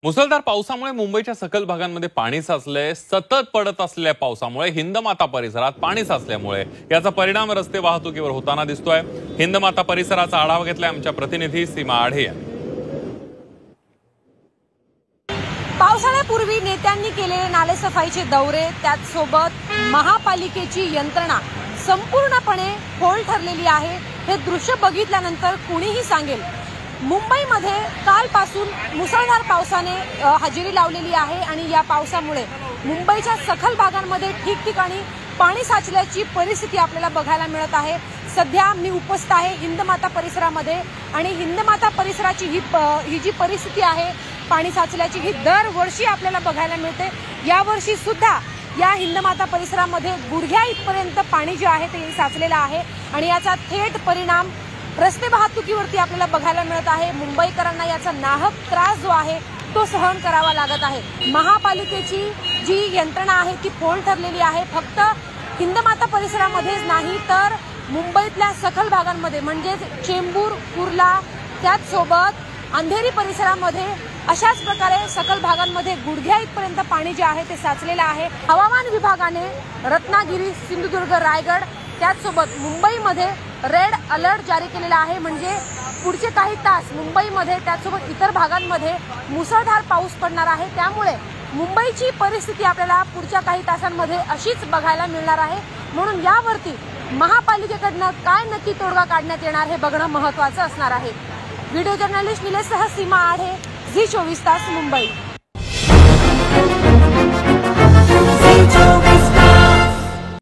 मुसळधार पावसामुळे मुंबईच्या सखल भागांमध्ये पाणी साचलंय। सतत पडत असलेल्या पावसामुळे हिंदमाता परिसरात पाणी साचल्यामुळे याचा परिणाम रस्ते वाहतुकीवर होताना दिसतोय। हिंदमाता परिसराचा आढावा घेतलाय आमच्या प्रतिनिधी सीमा आढे यांनी। पावसाळ्यापूर्वी नेत्यांनी केलेले नालेसफाईचे दौरे, त्याचसोबत महापालिकेची यंत्रणा संपूर्णपणे फोल ठरलेली आहे। हे दृश्य बघितल्यानंतर कुणीही सांगेल मुंबईमध्ये कालपासून मुसळधार पावसाने हजेरी लावलेली आहे आणि या पावसामुळे मुंबईच्या सखल भागांमध्ये ठिकठिकाणी पाणी साचल्याची परिस्थिती आपल्याला बघायला मिळत आहे। सध्या मी उपस्थित आहे हिंदमाता परिसरामध्ये आणि हिंदमाता परिसराची ही जी परिस्थिती आहे पाणी साचल्याची ही दरवर्षी आपल्याला बघायला मिळते। यावर्षी सुद्धा या हिंदमाता परिसरामध्ये गुडघ्या इथपर्यंत पाणी जे आहे ते साचलेलं आहे आणि याचा थेट परिणाम रस्ते वाहतुकीवरती आपल्याला बघायला मिळत आहे। मुंबईकरांना याचा नाहक त्रास जो आहे तो सहन करावा लागत आहे। महापालिकेची जी यंत्रणा आहे ती फोल ठरलेली आहे। फक्त हिंदमाता परिसरामध्येच नाही तर मुंबईतल्या सखल भागांमध्ये म्हणजे चेंबूर, कुर्ला, त्याचसोबत अंधेरी परिसरामध्ये अशाच प्रकारे सखल भागांमध्ये गुडघ्या इथपर्यंत पाणी जे आहे ते साचलेलं आहे। हवामान विभागाने रत्नागिरी, सिंधुदुर्ग, रायगड त्याचसोबत मुंबईमध्ये रेड अलर्ट जारी केलेला आहे। म्हणजे पुढचे काही तास मुंबईमध्ये त्याचसोबत इतर भागांमध्ये मुसळधार पाऊस पडणार आहे। त्यामुळे मुंबईची परिस्थिती आपल्याला पुढच्या काही तासांमध्ये अशीच बघायला मिळणार आहे। म्हणून यावरती महापालिकेकडनं काय नक्की तोडगा काढण्यात येणार हे बघणं महत्त्वाचं असणार आहे। व्हिडिओ जर्नलिस्ट निलेशसह सीमा आढे, झी 24 तास, मुंबई।